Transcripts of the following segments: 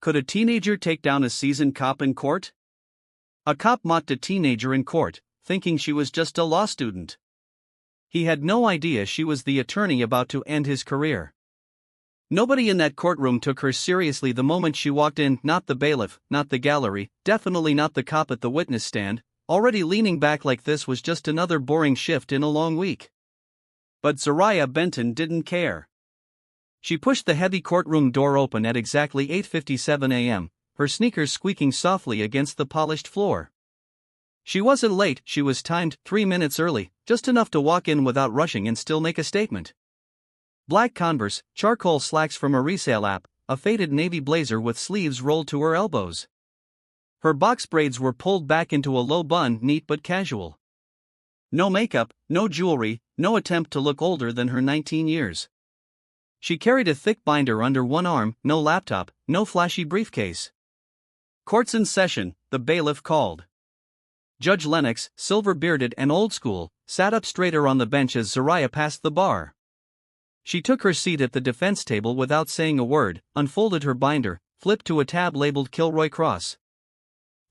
Could a teenager take down a seasoned cop in court? A cop mocked a teenager in court, thinking she was just a law student. He had no idea she was the attorney about to end his career. Nobody in that courtroom took her seriously the moment she walked in, not the bailiff, not the gallery, definitely not the cop at the witness stand, already leaning back like this was just another boring shift in a long week. But Zariah Benton didn't care. She pushed the heavy courtroom door open at exactly 8:57 a.m., her sneakers squeaking softly against the polished floor. She wasn't late, she was timed 3 minutes early, just enough to walk in without rushing and still make a statement. Black Converse, charcoal slacks from a resale app, a faded navy blazer with sleeves rolled to her elbows. Her box braids were pulled back into a low bun, neat but casual. No makeup, no jewelry, no attempt to look older than her 19 years. She carried a thick binder under one arm, no laptop, no flashy briefcase. Court's in session, the bailiff called. Judge Lennox, silver-bearded and old-school, sat up straighter on the bench as Zariah passed the bar. She took her seat at the defense table without saying a word, unfolded her binder, flipped to a tab labeled Kilroy Cross.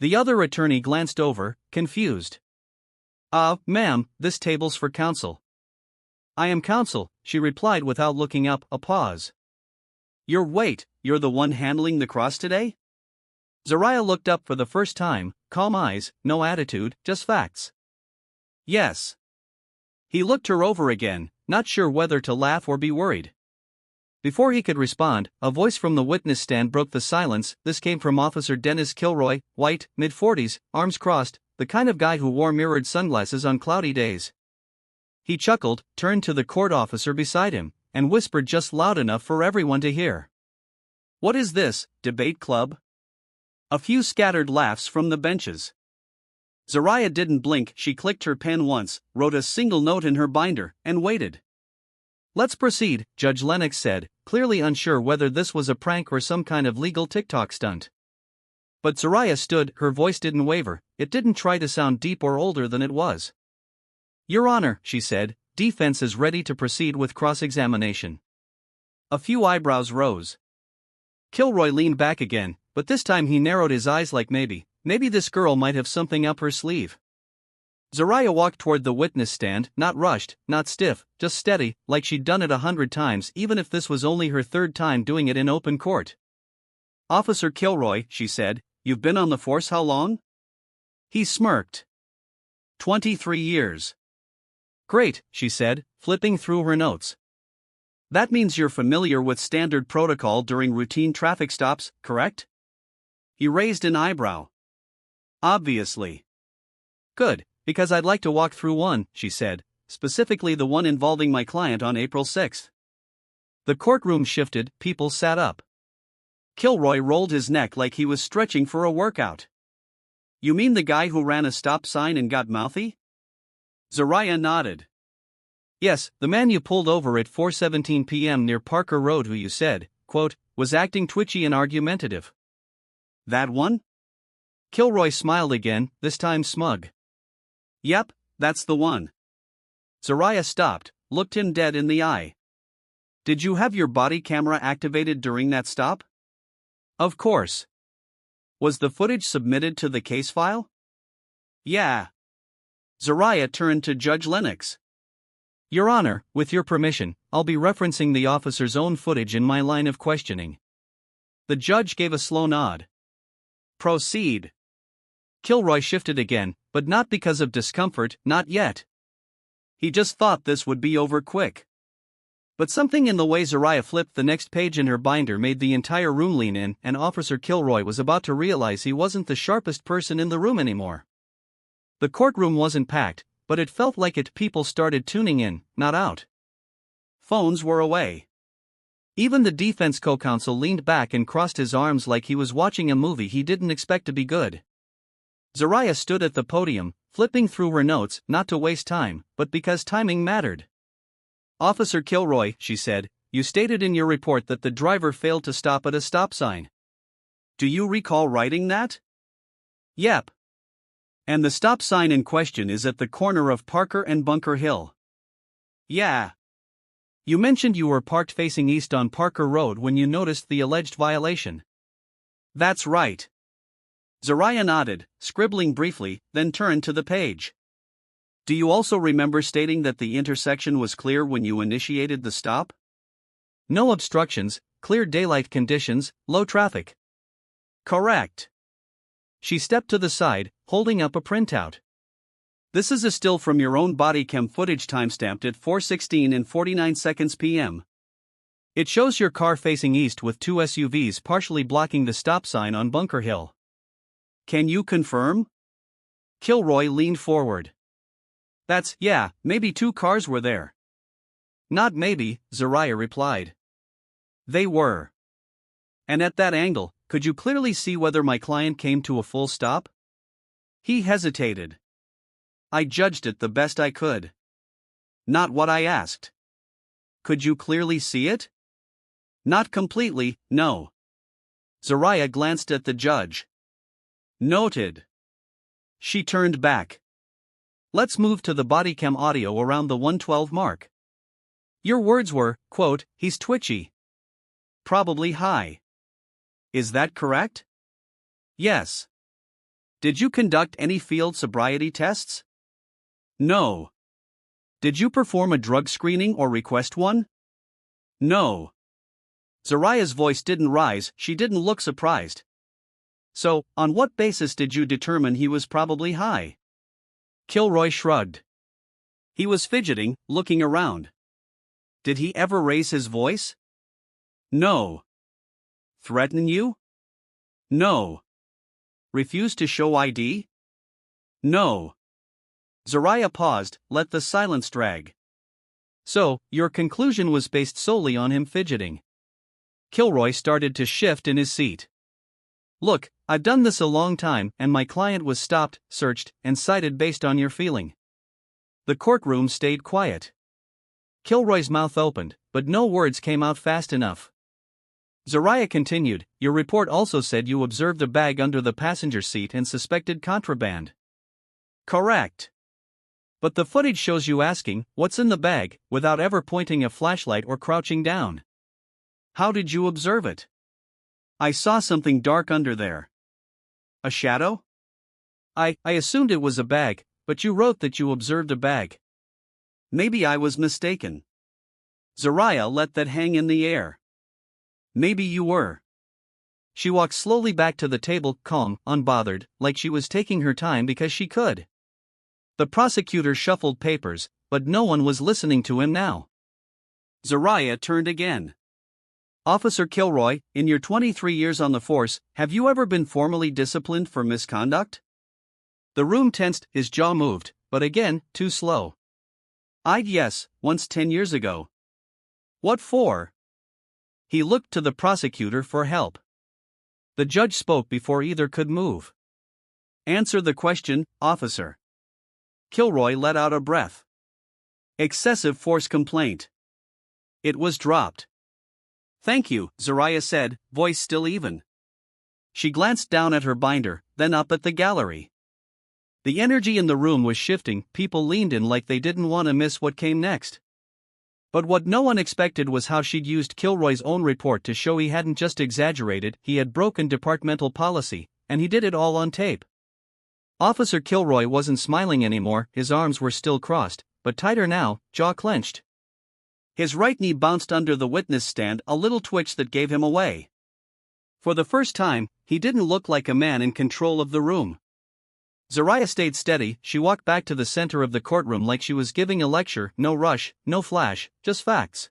The other attorney glanced over, confused. Ma'am, this table's for counsel." "I am counsel," she replied without looking up, a pause. You're the one handling the cross today?" Zariah looked up for the first time, calm eyes, no attitude, just facts. "Yes." He looked her over again, not sure whether to laugh or be worried. Before he could respond, a voice from the witness stand broke the silence. This came from Officer Dennis Kilroy, white, mid-40s, arms crossed, the kind of guy who wore mirrored sunglasses on cloudy days. He chuckled, turned to the court officer beside him, and whispered just loud enough for everyone to hear. "What is this, debate club?" A few scattered laughs from the benches. Zariah didn't blink, she clicked her pen once, wrote a single note in her binder, and waited. "Let's proceed," Judge Lennox said, clearly unsure whether this was a prank or some kind of legal TikTok stunt. But Zariah stood, her voice didn't waver, it didn't try to sound deep or older than it was. "Your Honor," she said, "defense is ready to proceed with cross-examination." A few eyebrows rose. Kilroy leaned back again, but this time he narrowed his eyes like maybe this girl might have something up her sleeve. Zariah walked toward the witness stand, not rushed, not stiff, just steady, like she'd done it 100 times, even if this was only her third time doing it in open court. "Officer Kilroy," she said, "you've been on the force how long?" He smirked. 23 years. "Great," she said, flipping through her notes. "That means you're familiar with standard protocol during routine traffic stops, correct?" He raised an eyebrow. "Obviously." "Good, because I'd like to walk through one," she said, "specifically the one involving my client on April 6th. The courtroom shifted, people sat up. Kilroy rolled his neck like he was stretching for a workout. "You mean the guy who ran a stop sign and got mouthy?" Zariah nodded. "Yes, the man you pulled over at 4:17 p.m. near Parker Road who you said, quote, was acting twitchy and argumentative." "That one?" Kilroy smiled again, this time smug. "Yep, that's the one." Zariah stopped, looked him dead in the eye. "Did you have your body camera activated during that stop?" "Of course." "Was the footage submitted to the case file?" "Yeah." Zariah turned to Judge Lennox. "Your Honor, with your permission, I'll be referencing the officer's own footage in my line of questioning." The judge gave a slow nod. "Proceed." Kilroy shifted again, but not because of discomfort, not yet. He just thought this would be over quick. But something in the way Zariah flipped the next page in her binder made the entire room lean in, and Officer Kilroy was about to realize he wasn't the sharpest person in the room anymore. The courtroom wasn't packed, but it felt like it. People started tuning in, not out. Phones were away. Even the defense co-counsel leaned back and crossed his arms like he was watching a movie he didn't expect to be good. Zariah stood at the podium, flipping through her notes, not to waste time, but because timing mattered. "Officer Kilroy," she said, "you stated in your report that the driver failed to stop at a stop sign. Do you recall writing that?" "Yep." "And the stop sign in question is at the corner of Parker and Bunker Hill?" "Yeah." "You mentioned you were parked facing east on Parker Road when you noticed the alleged violation." That's right. Zariah nodded, scribbling briefly, then turned to the page. Do you also remember stating that the intersection was clear when you initiated the stop? No obstructions, clear daylight conditions, low traffic. Correct. She stepped to the side, holding up a printout. This is a still from your own body cam footage timestamped at 4:16 and 49 seconds p.m. It shows your car facing east with two SUVs partially blocking the stop sign on Bunker Hill. Can you confirm? Kilroy leaned forward. Yeah, maybe two cars were there. Not maybe, Zariah replied. They were. And at that angle, could you clearly see whether my client came to a full stop? He hesitated. I judged it the best I could. Not what I asked. Could you clearly see it? Not completely, no. Zariah glanced at the judge. Noted. She turned back. Let's move to the bodycam audio around the 112 mark. Your words were, quote, he's twitchy. Probably high. Is that correct? Yes. Did you conduct any field sobriety tests? No. Did you perform a drug screening or request one? No. Zariah's voice didn't rise, she didn't look surprised. So, on what basis did you determine he was probably high? Kilroy shrugged. He was fidgeting, looking around. Did he ever raise his voice? No. Threaten you? No. Refuse to show ID? No. Zariah paused, let the silence drag. So, your conclusion was based solely on him fidgeting. Kilroy started to shift in his seat. Look, I've done this a long time, and my client was stopped, searched, and cited based on your feeling. The courtroom stayed quiet. Kilroy's mouth opened, but no words came out fast enough. Zariah continued, your report also said you observed a bag under the passenger seat and suspected contraband. Correct. But the footage shows you asking, what's in the bag, without ever pointing a flashlight or crouching down. How did you observe it? I saw something dark under there. A shadow? I assumed it was a bag, but you wrote that you observed a bag. Maybe I was mistaken. Zariah let that hang in the air. Maybe you were. She walked slowly back to the table, calm, unbothered, like she was taking her time because she could. The prosecutor shuffled papers, but no one was listening to him now. Zariah turned again. Officer Kilroy, in your 23 years on the force, have you ever been formally disciplined for misconduct? The room tensed, his jaw moved, but again, too slow. Yes, once 10 years ago. What for? He looked to the prosecutor for help. The judge spoke before either could move. Answer the question, officer. Kilroy let out a breath. Excessive force complaint. It was dropped. Thank you, Zariah said, voice still even. She glanced down at her binder, then up at the gallery. The energy in the room was shifting, people leaned in like they didn't want to miss what came next. But what no one expected was how she'd used Kilroy's own report to show he hadn't just exaggerated, he had broken departmental policy, and he did it all on tape. Officer Kilroy wasn't smiling anymore, his arms were still crossed, but tighter now, jaw clenched. His right knee bounced under the witness stand, a little twitch that gave him away. For the first time, he didn't look like a man in control of the room. Zariah stayed steady, she walked back to the center of the courtroom like she was giving a lecture, no rush, no flash, just facts.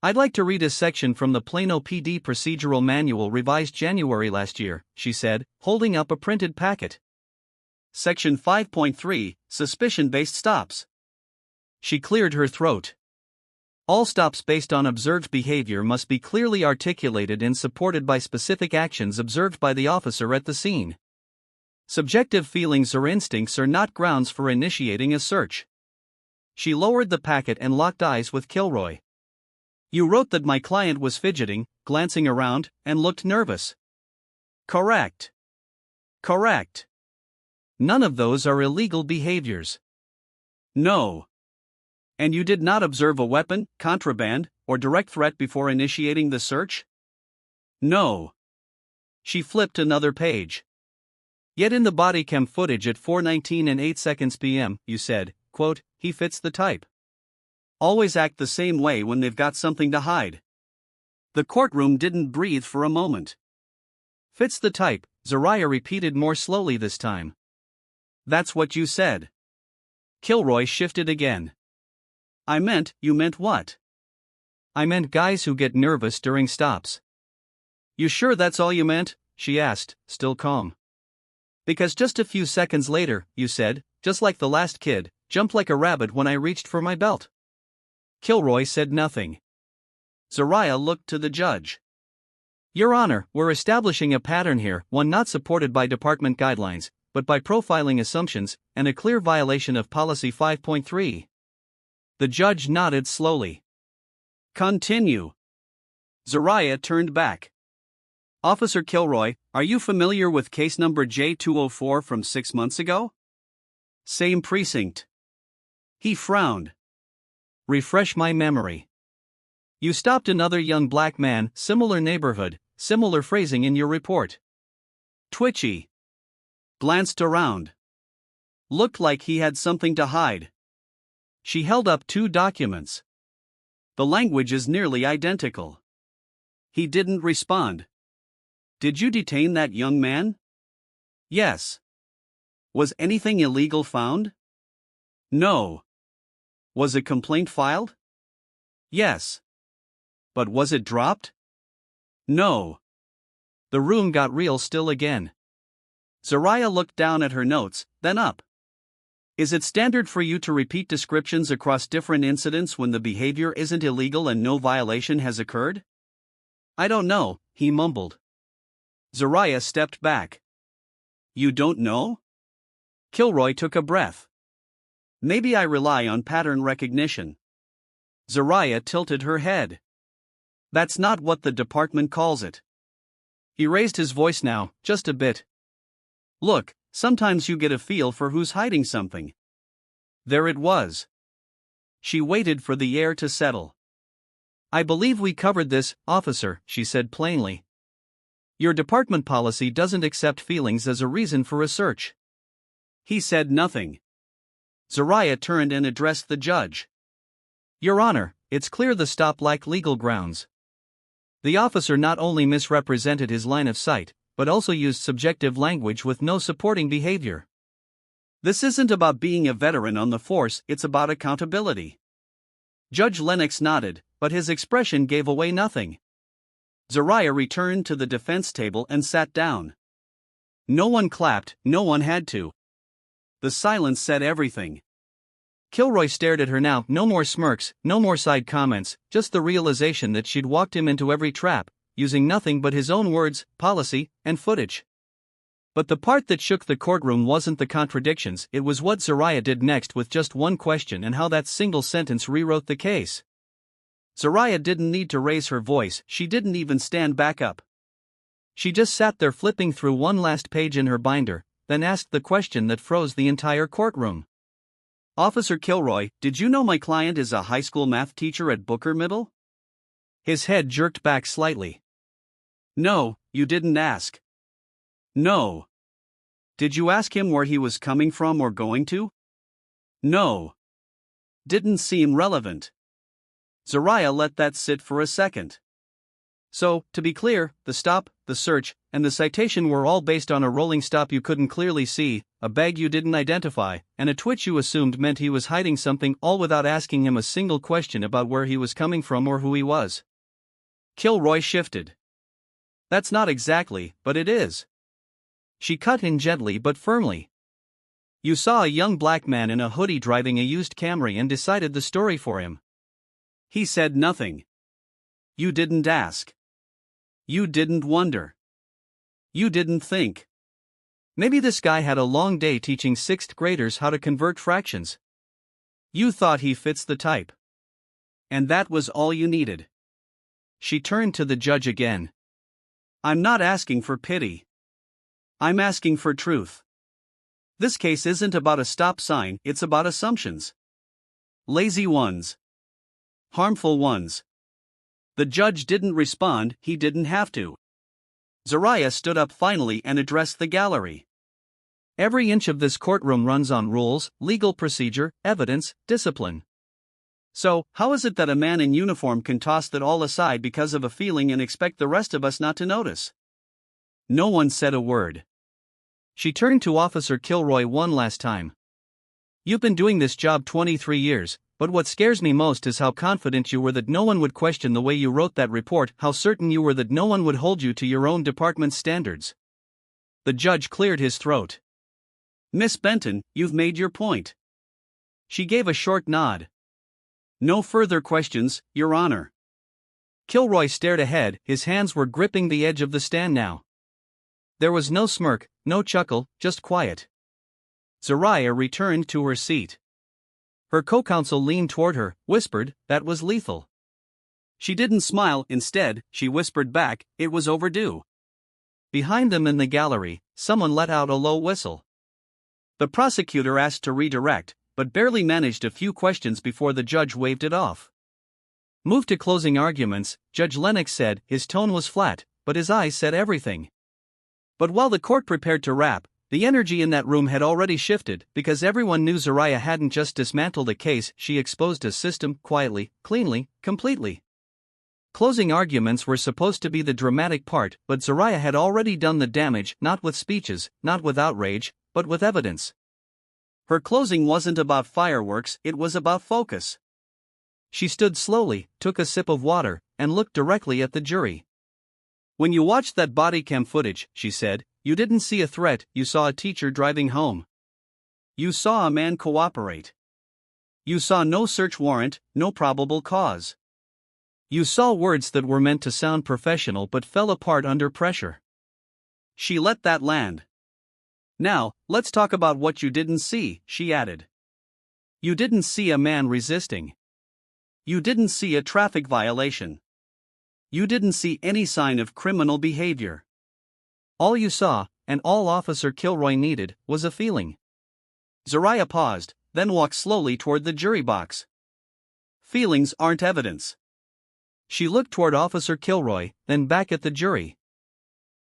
I'd like to read a section from the Plano PD Procedural Manual revised January last year, she said, holding up a printed packet. Section 5.3, Suspicion-Based Stops. She cleared her throat. All stops based on observed behavior must be clearly articulated and supported by specific actions observed by the officer at the scene. Subjective feelings or instincts are not grounds for initiating a search. She lowered the packet and locked eyes with Kilroy. You wrote that my client was fidgeting, glancing around, and looked nervous. Correct. Correct. None of those are illegal behaviors. No. And you did not observe a weapon, contraband, or direct threat before initiating the search? No. She flipped another page. Yet in the body cam footage at 4:19 and 8 seconds p.m., you said, quote, he fits the type. Always act the same way when they've got something to hide. The courtroom didn't breathe for a moment. Fits the type, Zariah repeated more slowly this time. That's what you said. Kilroy shifted again. You meant what? I meant guys who get nervous during stops. You sure that's all you meant? She asked, still calm. Because just a few seconds later, you said, just like the last kid, jumped like a rabbit when I reached for my belt. Kilroy said nothing. Zariah looked to the judge. Your Honor, we're establishing a pattern here, one not supported by department guidelines, but by profiling assumptions, and a clear violation of Policy 5.3. The judge nodded slowly. Continue. Zariah turned back. Officer Kilroy, are you familiar with case number J204 from 6 months ago? Same precinct. He frowned. Refresh my memory. You stopped another young black man, similar neighborhood, similar phrasing in your report. Twitchy. Glanced around. Looked like he had something to hide. She held up 2 documents. The language is nearly identical. He didn't respond. Did you detain that young man? Yes. Was anything illegal found? No. Was a complaint filed? Yes. But was it dropped? No. The room got real still again. Zariah looked down at her notes, then up. Is it standard for you to repeat descriptions across different incidents when the behavior isn't illegal and no violation has occurred? I don't know, he mumbled. Zariah stepped back. You don't know? Kilroy took a breath. Maybe I rely on pattern recognition. Zariah tilted her head. That's not what the department calls it. He raised his voice now, just a bit. Look, sometimes you get a feel for who's hiding something. There it was. She waited for the air to settle. I believe we covered this, officer, she said plainly. Your department policy doesn't accept feelings as a reason for a search. He said nothing. Zariah turned and addressed the judge. Your Honor, it's clear the stop lacked legal grounds. The officer not only misrepresented his line of sight, but also used subjective language with no supporting behavior. This isn't about being a veteran on the force, it's about accountability. Judge Lennox nodded, but his expression gave away nothing. Zariah returned to the defense table and sat down. No one clapped, no one had to. The silence said everything. Kilroy stared at her now, no more smirks, no more side comments, just the realization that she'd walked him into every trap, using nothing but his own words, policy, and footage. But the part that shook the courtroom wasn't the contradictions, it was what Zariah did next with just one question and how that single sentence rewrote the case. Zariah didn't need to raise her voice, she didn't even stand back up. She just sat there flipping through one last page in her binder, then asked the question that froze the entire courtroom. Officer Kilroy, did you know my client is a high school math teacher at Booker Middle? His head jerked back slightly. No, you didn't ask. No. Did you ask him where he was coming from or going to? No. Didn't seem relevant. Zariah let that sit for a second. So, to be clear, the stop, the search, and the citation were all based on a rolling stop you couldn't clearly see, a bag you didn't identify, and a twitch you assumed meant he was hiding something, all without asking him a single question about where he was coming from or who he was. Kilroy shifted. That's not exactly, but it is. She cut in gently but firmly. You saw a young black man in a hoodie driving a used Camry and decided the story for him. He said nothing. You didn't ask. You didn't wonder. You didn't think. Maybe this guy had a long day teaching 6th graders how to convert fractions. You thought he fits the type. And that was all you needed. She turned to the judge again. I'm not asking for pity. I'm asking for truth. This case isn't about a stop sign, it's about assumptions. Lazy ones. Harmful ones. The judge didn't respond, he didn't have to. Zariah stood up finally and addressed the gallery. Every inch of this courtroom runs on rules, legal procedure, evidence, discipline. So, how is it that a man in uniform can toss that all aside because of a feeling and expect the rest of us not to notice? No one said a word. She turned to Officer Kilroy one last time. You've been doing this job 23 years, but what scares me most is how confident you were that no one would question the way you wrote that report, how certain you were that no one would hold you to your own department's standards. The judge cleared his throat. Miss Benton, you've made your point. She gave a short nod. No further questions, Your Honor. Kilroy stared ahead, his hands were gripping the edge of the stand now. There was no smirk, no chuckle, just quiet. Zariah returned to her seat. Her co-counsel leaned toward her, whispered, "That was lethal." She didn't smile, instead, she whispered back, "It was overdue." Behind them in the gallery, someone let out a low whistle. The prosecutor asked to redirect, but barely managed a few questions before the judge waved it off. Moved to closing arguments, Judge Lennox said, his tone was flat, but his eyes said everything. But while the court prepared to wrap, the energy in that room had already shifted, because everyone knew Zariah hadn't just dismantled a case, she exposed a system, quietly, cleanly, completely. Closing arguments were supposed to be the dramatic part, but Zariah had already done the damage, not with speeches, not with outrage, but with evidence. Her closing wasn't about fireworks, it was about focus. She stood slowly, took a sip of water, and looked directly at the jury. When you watched that body cam footage, she said, you didn't see a threat, you saw a teacher driving home. You saw a man cooperate. You saw no search warrant, no probable cause. You saw words that were meant to sound professional but fell apart under pressure. She let that land. Now, let's talk about what you didn't see, she added. You didn't see a man resisting. You didn't see a traffic violation. You didn't see any sign of criminal behavior. All you saw, and all Officer Kilroy needed, was a feeling. Zariah paused, then walked slowly toward the jury box. Feelings aren't evidence. She looked toward Officer Kilroy, then back at the jury.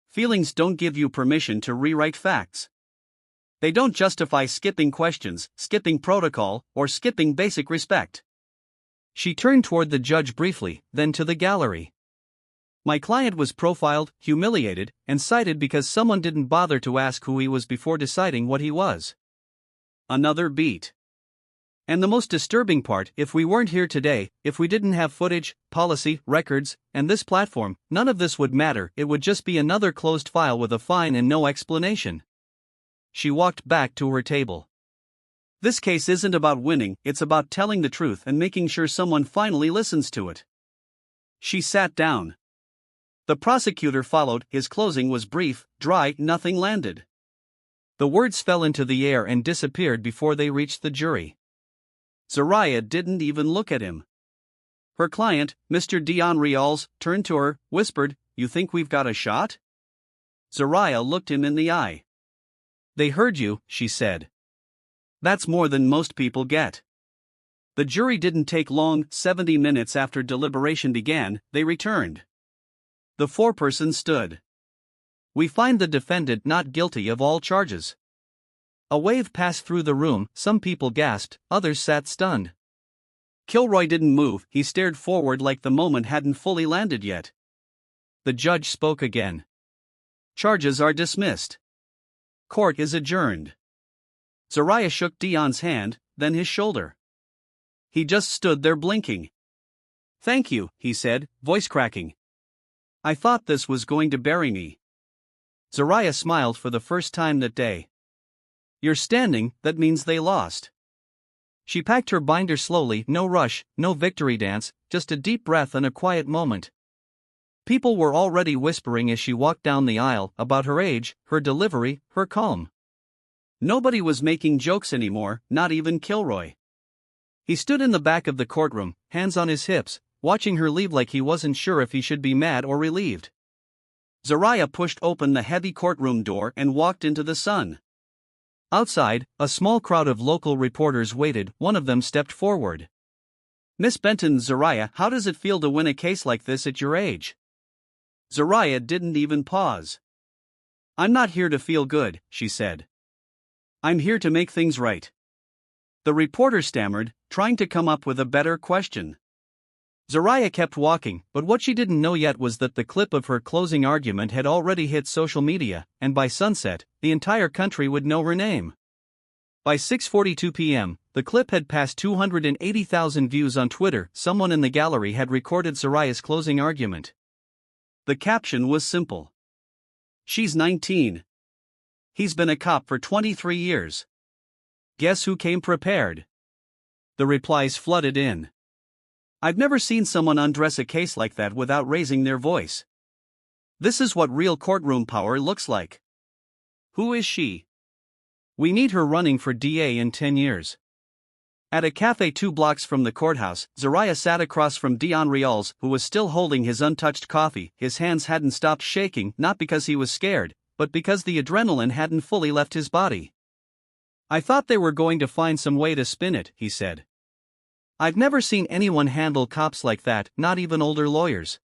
Feelings don't give you permission to rewrite facts. They don't justify skipping questions, skipping protocol, or skipping basic respect. She turned toward the judge briefly, then to the gallery. My client was profiled, humiliated, and cited because someone didn't bother to ask who he was before deciding what he was. Another beat. And the most disturbing part, if we weren't here today, if we didn't have footage, policy, records, and this platform, none of this would matter, it would just be another closed file with a fine and no explanation. She walked back to her table. This case isn't about winning, it's about telling the truth and making sure someone finally listens to it. She sat down. The prosecutor followed, his closing was brief, dry, nothing landed. The words fell into the air and disappeared before they reached the jury. Zariah didn't even look at him. Her client, Mr. Dion Rials, turned to her, whispered, "You think we've got a shot?" Zariah looked him in the eye. "They heard you," she said. "That's more than most people get." The jury didn't take long. 70 minutes after deliberation began, they returned. The foreperson stood. "We find the defendant not guilty of all charges." A wave passed through the room, some people gasped, others sat stunned. Kilroy didn't move, he stared forward like the moment hadn't fully landed yet. The judge spoke again. "Charges are dismissed. Court is adjourned." Zariah shook Dion's hand, then his shoulder. He just stood there blinking. "Thank you," he said, voice cracking. "I thought this was going to bury me." Zariah smiled for the first time that day. "You're standing, that means they lost." She packed her binder slowly, no rush, no victory dance, just a deep breath and a quiet moment. People were already whispering as she walked down the aisle about her age, her delivery, her calm. Nobody was making jokes anymore, not even Kilroy. He stood in the back of the courtroom, hands on his hips, watching her leave like he wasn't sure if he should be mad or relieved. Zariah pushed open the heavy courtroom door and walked into the sun. Outside, a small crowd of local reporters waited. One of them stepped forward. "Miss Benton, Zariah, how does it feel to win a case like this at your age?" Zariah didn't even pause. "I'm not here to feel good," she said. "I'm here to make things right." The reporter stammered, trying to come up with a better question. Zariah kept walking, but what she didn't know yet was that the clip of her closing argument had already hit social media, and by sunset, the entire country would know her name. By 6:42 p.m., the clip had passed 280,000 views on Twitter. Someone in the gallery had recorded Zariah's closing argument. The caption was simple. "She's 19. He's been a cop for 23 years. Guess who came prepared?" The replies flooded in. "I've never seen someone undress a case like that without raising their voice. This is what real courtroom power looks like. Who is she? We need her running for DA in 10 years. At a cafe 2 blocks from the courthouse, Zariah sat across from Dion Rials, who was still holding his untouched coffee. His hands hadn't stopped shaking, not because he was scared, but because the adrenaline hadn't fully left his body. "I thought they were going to find some way to spin it," he said. "I've never seen anyone handle cops like that, not even older lawyers."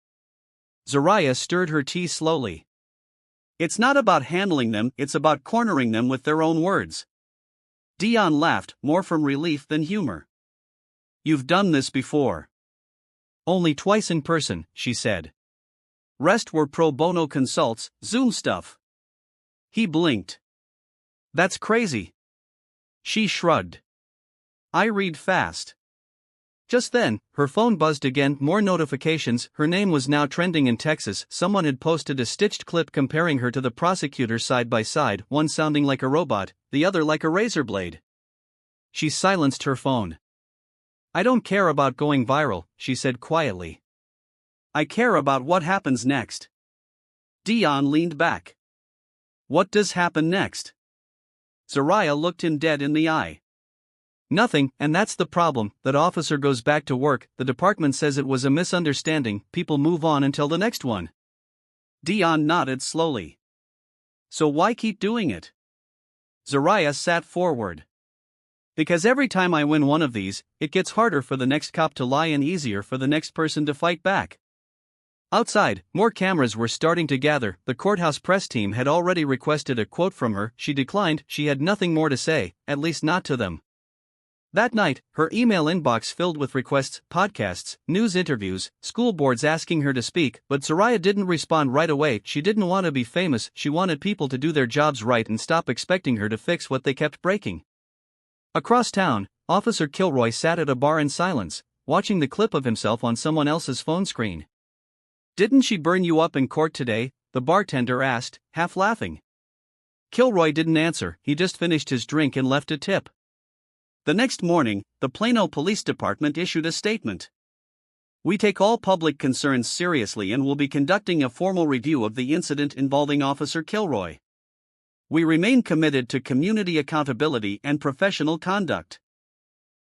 Zariah stirred her tea slowly. "It's not about handling them, it's about cornering them with their own words." Dion laughed, more from relief than humor. "You've done this before." "Only twice in person," she said. "Rest were pro bono consults, Zoom stuff." He blinked. "That's crazy." She shrugged. "I read fast." Just then, her phone buzzed again, more notifications. Her name was now trending in Texas. Someone had posted a stitched clip comparing her to the prosecutor side by side, one sounding like a robot, the other like a razor blade. She silenced her phone. "I don't care about going viral," she said quietly. "I care about what happens next." Dion leaned back. "What does happen next?" Zariah looked him dead in the eye. "Nothing, and that's the problem. That officer goes back to work, the department says it was a misunderstanding, people move on until the next one." Dion nodded slowly. "So why keep doing it?" Zariah sat forward. "Because every time I win one of these, it gets harder for the next cop to lie and easier for the next person to fight back." Outside, more cameras were starting to gather. The courthouse press team had already requested a quote from her. She declined. She had nothing more to say, at least not to them. That night, her email inbox filled with requests, podcasts, news interviews, school boards asking her to speak, but Zariah didn't respond right away. She didn't want to be famous, she wanted people to do their jobs right and stop expecting her to fix what they kept breaking. Across town, Officer Kilroy sat at a bar in silence, watching the clip of himself on someone else's phone screen. "Didn't she burn you up in court today?" the bartender asked, half laughing. Kilroy didn't answer, he just finished his drink and left a tip. The next morning, the Plano Police Department issued a statement. "We take all public concerns seriously and will be conducting a formal review of the incident involving Officer Kilroy. We remain committed to community accountability and professional conduct."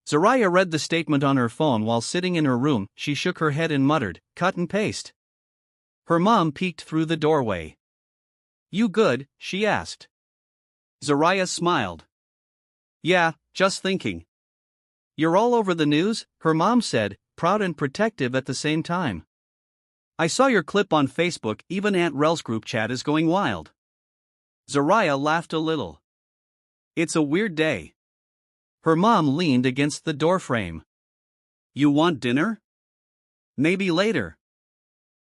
Zariah read the statement on her phone while sitting in her room. She shook her head and muttered, "Cut and paste." Her mom peeked through the doorway. "You good?" she asked. Zariah smiled. "Yeah, just thinking." "You're all over the news," her mom said, proud and protective at the same time. "I saw your clip on Facebook, even Aunt Rel's group chat is going wild." Zariah laughed a little. "It's a weird day." Her mom leaned against the doorframe. "You want dinner?" "Maybe later."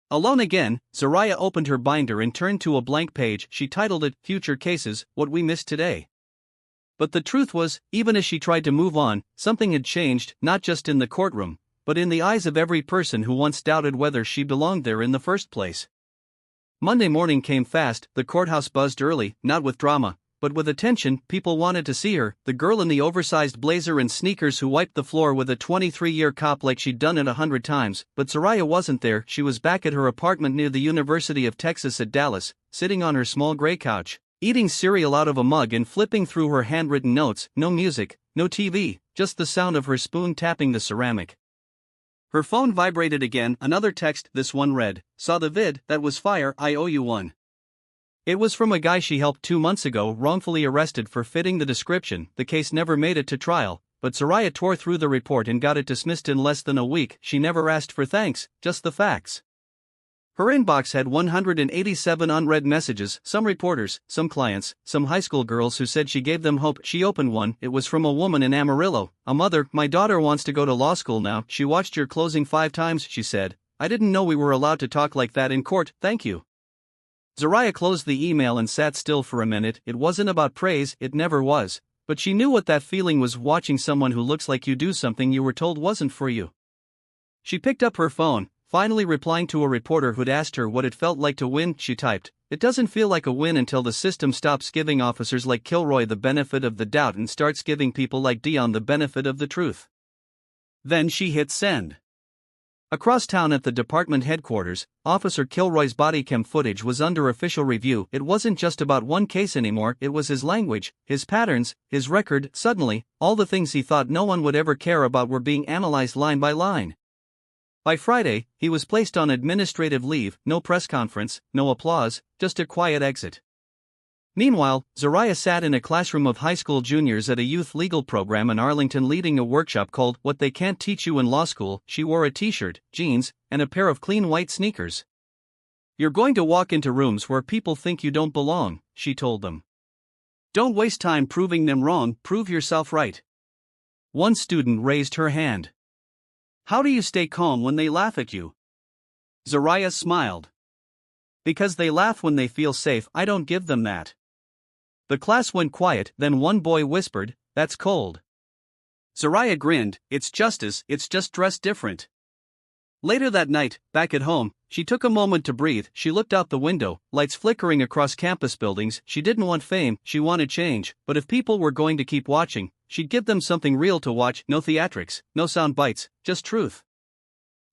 Alone again, Zariah opened her binder and turned to a blank page. She titled it, "Future Cases, What We Missed Today." But the truth was, even as she tried to move on, something had changed, not just in the courtroom, but in the eyes of every person who once doubted whether she belonged there in the first place. Monday morning came fast. The courthouse buzzed early, not with drama, but with attention. People wanted to see her, the girl in the oversized blazer and sneakers who wiped the floor with a 23-year cop like she'd done it 100 times. But Zariah wasn't there. She was back at her apartment near the University of Texas at Dallas, sitting on her small gray couch, eating cereal out of a mug and flipping through her handwritten notes. No music, no TV, just the sound of her spoon tapping the ceramic. Her phone vibrated again. Another text. This one read, "Saw the vid, that was fire, I owe you one." It was from a guy she helped 2 months ago, wrongfully arrested for fitting the description. The case never made it to trial, but Zariah tore through the report and got it dismissed in less than a week. She never asked for thanks, just the facts. Her inbox had 187 unread messages, some reporters, some clients, some high school girls who said she gave them hope. She opened one. It was from a woman in Amarillo. "A mother, my daughter wants to go to law school now. She watched your closing 5 times, she said. I didn't know we were allowed to talk like that in court, thank you." Zariah closed the email and sat still for a minute. It wasn't about praise, it never was. But she knew what that feeling was, watching someone who looks like you do something you were told wasn't for you. She picked up her phone, finally replying to a reporter who'd asked her what it felt like to win. She typed, "It doesn't feel like a win until the system stops giving officers like Kilroy the benefit of the doubt and starts giving people like Dion the benefit of the truth." Then she hit send. Across town at the department headquarters, Officer Kilroy's body cam footage was under official review. It wasn't just about one case anymore, it was his language, his patterns, his record. Suddenly, all the things he thought no one would ever care about were being analyzed line by line. By Friday, he was placed on administrative leave, no press conference, no applause, just a quiet exit. Meanwhile, Zariah sat in a classroom of high school juniors at a youth legal program in Arlington leading a workshop called What They Can't Teach You in Law School. She wore a t-shirt, jeans, and a pair of clean white sneakers. "You're going to walk into rooms where people think you don't belong," she told them. "Don't waste time proving them wrong, prove yourself right." One student raised her hand. "How do you stay calm when they laugh at you?" Zariah smiled. "Because they laugh when they feel safe. I don't give them that." The class went quiet, then one boy whispered, "That's cold." Zariah grinned, "It's justice, it's just dressed different." Later that night, back at home, she took a moment to breathe. She looked out the window, lights flickering across campus buildings. She didn't want fame, she wanted change, but if people were going to keep watching, she'd give them something real to watch. No theatrics, no sound bites, just truth.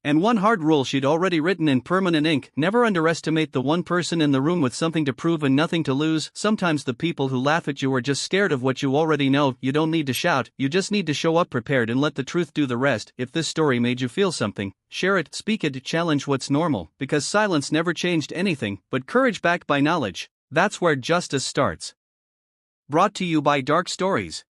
And one hard rule she'd already written in permanent ink: never underestimate the one person in the room with something to prove and nothing to lose. Sometimes the people who laugh at you are just scared of what you already know. You don't need to shout, you just need to show up prepared and let the truth do the rest. If this story made you feel something, share it, speak it, challenge what's normal, because silence never changed anything, but courage backed by knowledge, that's where justice starts. Brought to you by Dark Stories.